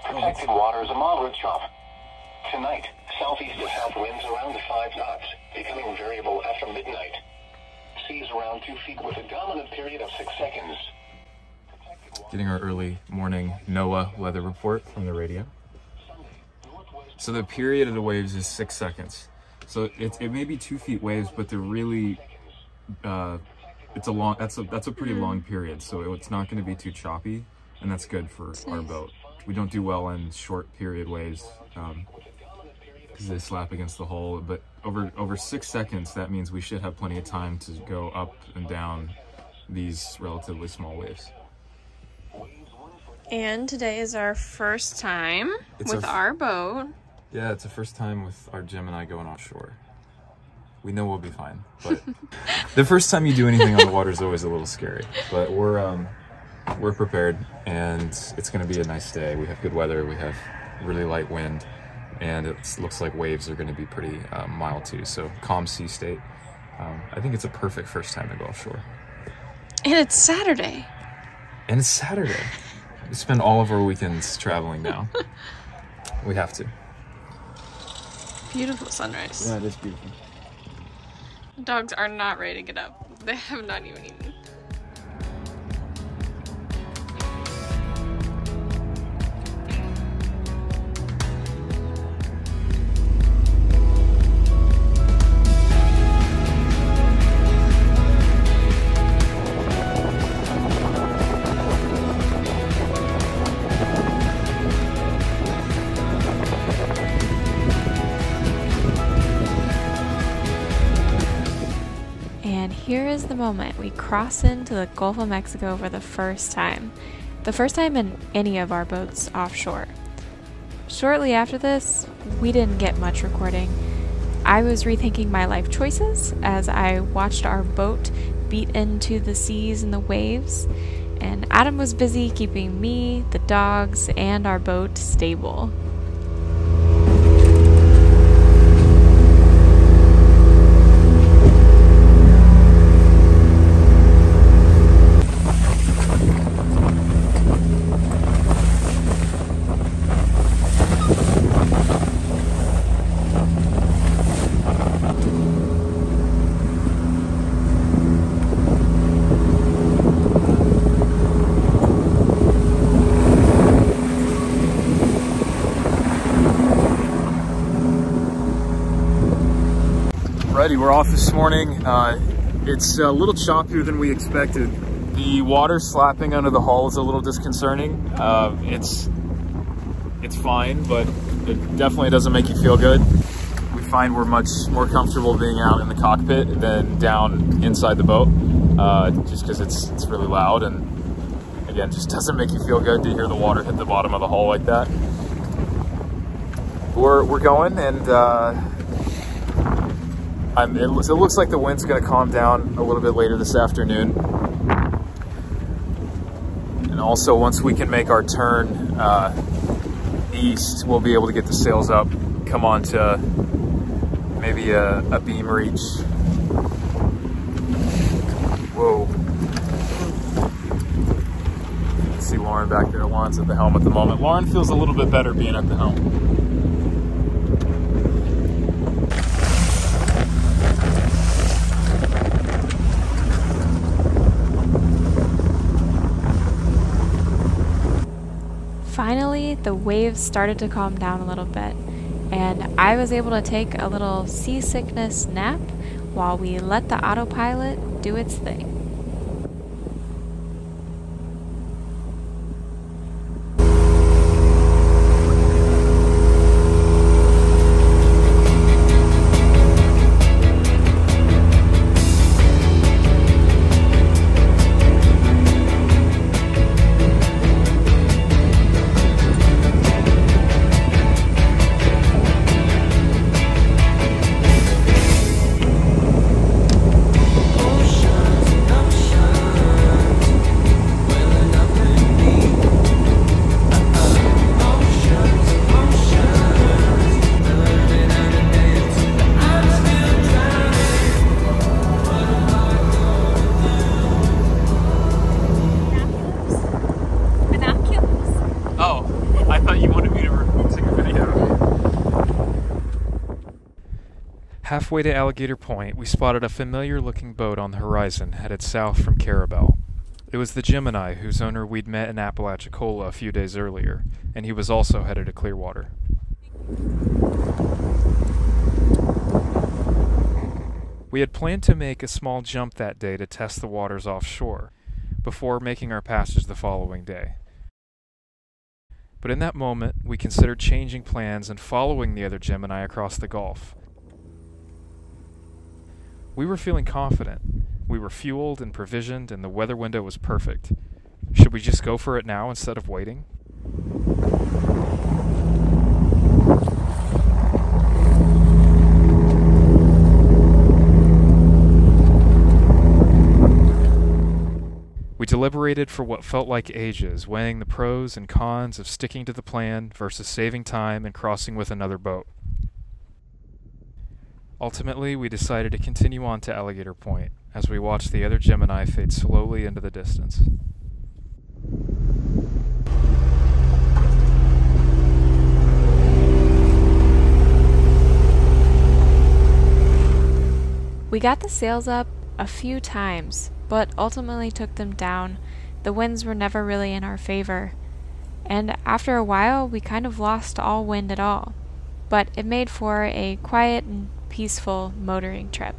Protected waters a moderate chop. Tonight, southeast to south winds around 5 knots, becoming variable after midnight. Seas around 2 feet with a dominant period of 6 seconds. Getting our early morning NOAA weather report from the radio. So the period of the waves is 6 seconds. So it may be 2 feet waves, but they're really, that's a pretty long period. So it's not going to be too choppy, and that's good for our boat. We don't do well in short period waves because they slap against the hull. But over 6 seconds, that means we should have plenty of time to go up and down these relatively small waves. And today is our first time with our boat. Yeah, it's the first time with our Jim and I going offshore. We know we'll be fine, but the first time you do anything on the water is always a little scary. But we're prepared, and it's going to be a nice day. We have good weather. We have really light wind, and it looks like waves are going to be pretty mild too. So calm sea state. I think it's a perfect first time to go offshore. And it's Saturday. And it's Saturday. We spend all of our weekends traveling now. We have to. Beautiful sunrise. Yeah, it is beautiful. Dogs are not ready to get up. They have not even eaten. And here is the moment we cross into the Gulf of Mexico for the first time. The first time in any of our boats offshore. Shortly after this, we didn't get much recording. I was rethinking my life choices as I watched our boat beat into the seas and the waves, and Adam was busy keeping me, the dogs, and our boat stable. We're off this morning. It's a little choppier than we expected. The water slapping under the hull is a little disconcerting. It's fine, but it definitely doesn't make you feel good. We find we're much more comfortable being out in the cockpit than down inside the boat, just because it's really loud, and again, just doesn't make you feel good to hear the water hit the bottom of the hull like that. We're going, and it looks like the wind's going to calm down a little bit later this afternoon. And also, once we can make our turn east, we'll be able to get the sails up, come on to maybe a beam reach. Whoa. You can see Lauren back there. Lauren's at the helm at the moment. Lauren feels a little bit better being at the helm. Finally, the waves started to calm down a little bit, and I was able to take a little seasickness nap while we let the autopilot do its thing. Halfway to Alligator Point, we spotted a familiar-looking boat on the horizon headed south from Carabel. It was the Gemini, whose owner we'd met in Apalachicola a few days earlier, and he was also headed to Clearwater. We had planned to make a small jump that day to test the waters offshore, before making our passage the following day. But in that moment, we considered changing plans and following the other Gemini across the Gulf. We were feeling confident. We were fueled and provisioned, and the weather window was perfect. Should we just go for it now instead of waiting? We deliberated for what felt like ages, weighing the pros and cons of sticking to the plan versus saving time and crossing with another boat. Ultimately, we decided to continue on to Alligator Point as we watched the other Gemini fade slowly into the distance. We got the sails up a few times, but ultimately took them down. The winds were never really in our favor, and after a while we kind of lost all wind at all. But it made for a quiet and peaceful motoring trip.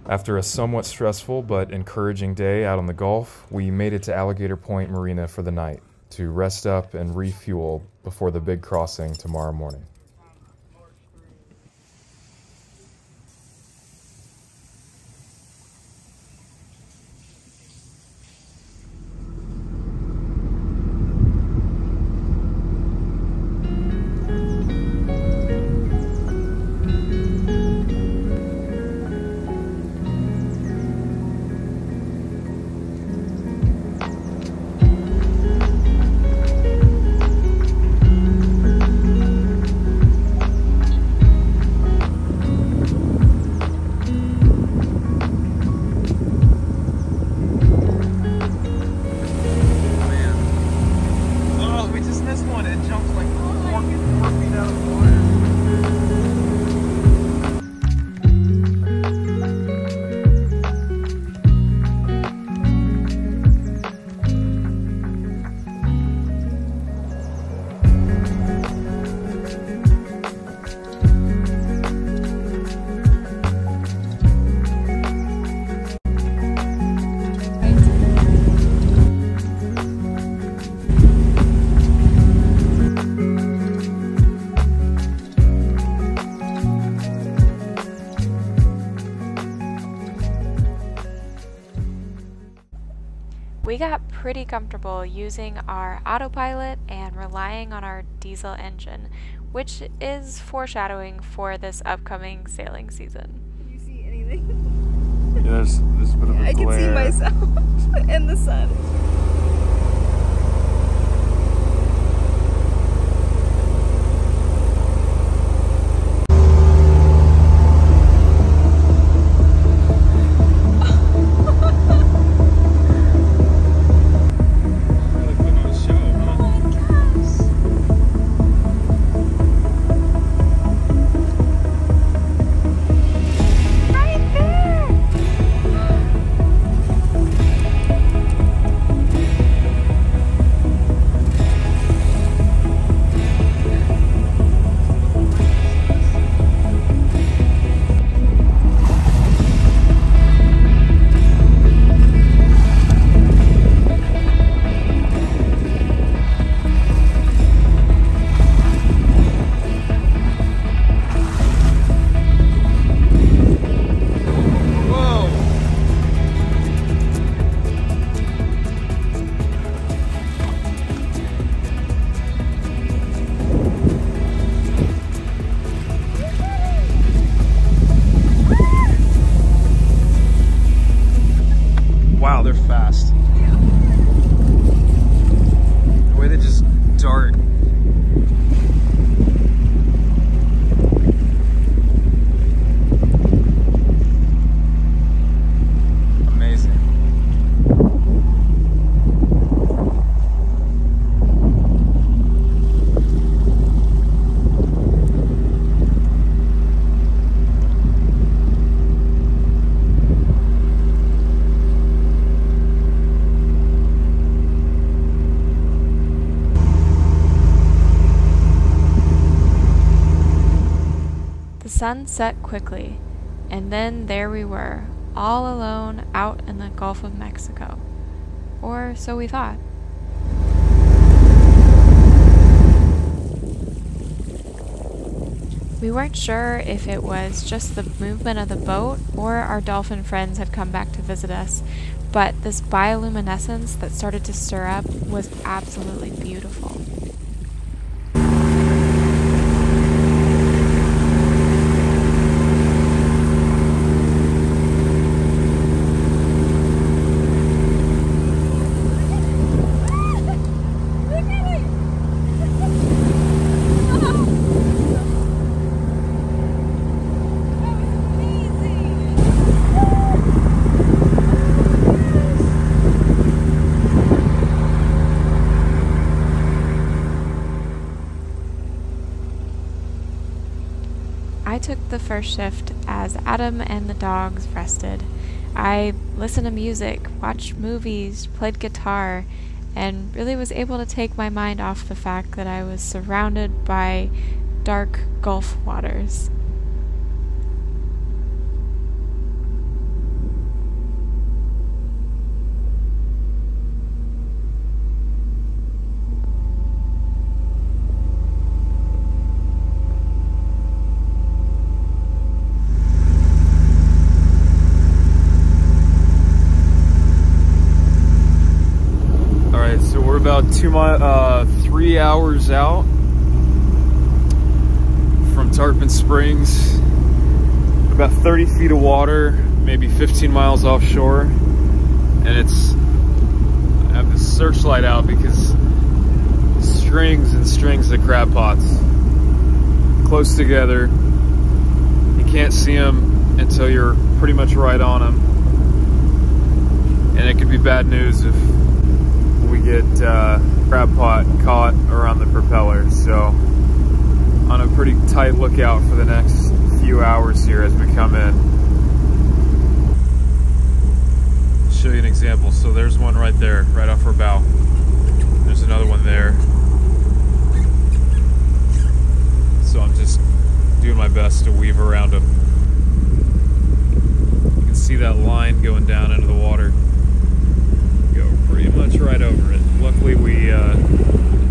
After a somewhat stressful but encouraging day out on the Gulf, we made it to Alligator Point Marina for the night to rest up and refuel before the big crossing tomorrow morning. We got pretty comfortable using our autopilot and relying on our diesel engine, which is foreshadowing for this upcoming sailing season. Can you see anything? Yeah, there's a bit of a glare. I can see myself in the sun. Wow, they're fast. The way they just dart. Amazing. The sun set quickly, and then there we were, all alone out in the Gulf of Mexico. Or so we thought. We weren't sure if it was just the movement of the boat or our dolphin friends had come back to visit us, but this bioluminescence that started to stir up was absolutely beautiful. I took the first shift as Adam and the dogs rested. I listened to music, watched movies, played guitar, and really was able to take my mind off the fact that I was surrounded by dark Gulf waters. About 3 hours out from Tarpon Springs, about 30 feet of water, maybe 15 miles offshore, and I have the searchlight out because strings and strings of crab pots close together. You can't see them until you're pretty much right on them, and it could be bad news if we get crab pot caught around the propeller. So on a pretty tight lookout for the next few hours here as we come in. Show you an example. So there's one right there, right off our bow. There's another one there. So I'm just doing my best to weave around them. You can see that line going down into the water. Go pretty much right over it. Luckily we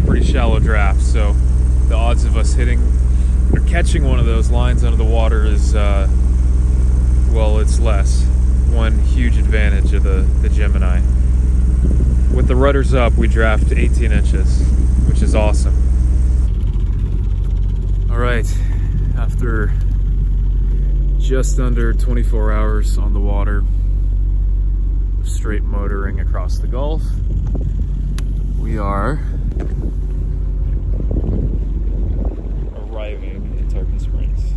pretty shallow draft, so the odds of us hitting or catching one of those lines under the water is well, it's less. One huge advantage of the Gemini. with the rudders up, we draft 18 inches, which is awesome. All right, after just under 24 hours on the water, straight motoring across the Gulf, we are arriving in Tarpon Springs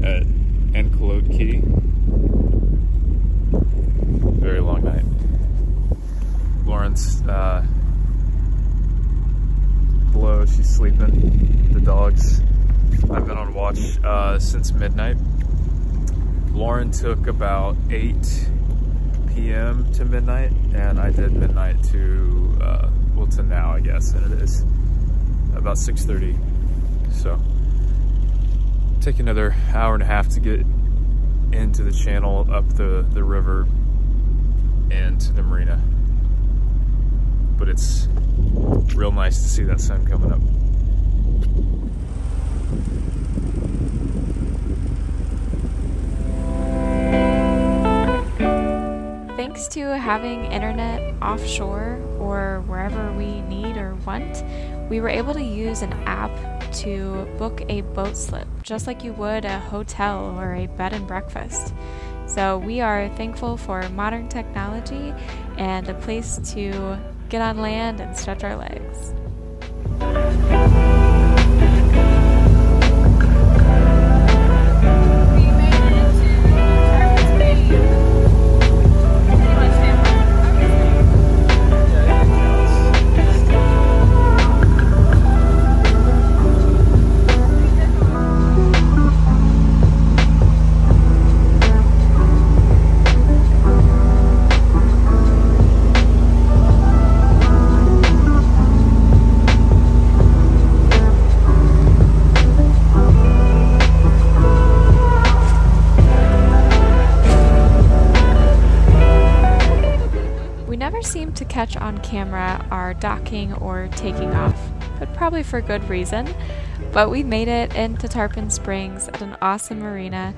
at Enclote Key. Very long night. Lauren's below, she's sleeping. The dogs, I've been on watch since midnight. Lauren took about 8 p.m. to midnight, and I did midnight to, well, to now, I guess, and it is about 6:30. So, take another hour and a half to get into the channel, up the river, and to the marina. But it's real nice to see that sun coming up. Thanks to having internet offshore or wherever we need or want, we were able to use an app to book a boat slip, just like you would a hotel or a bed and breakfast. So we are thankful for modern technology and a place to get on land and stretch our legs. Seemed to catch on camera our docking or taking off, but probably for good reason. But we made it into Tarpon Springs at an awesome marina,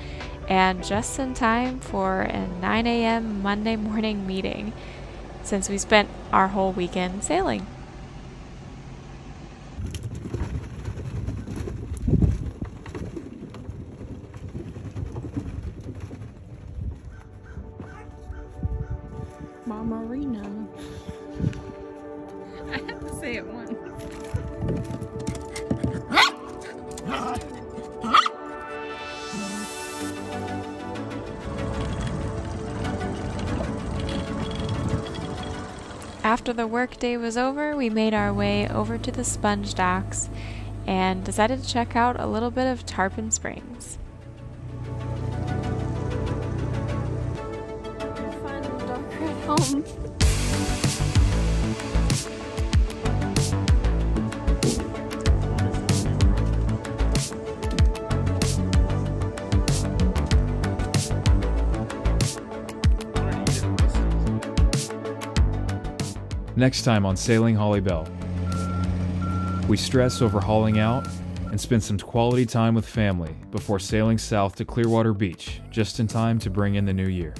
and just in time for a 9 a.m. Monday morning meeting, since we spent our whole weekend sailing. Marina. I have to say it once. After the workday was over, we made our way over to the sponge docks and decided to check out a little bit of Tarpon Springs. Home. Next time on Sailing Holly Bell, we stress over hauling out and spend some quality time with family before sailing south to Clearwater Beach, just in time to bring in the new year.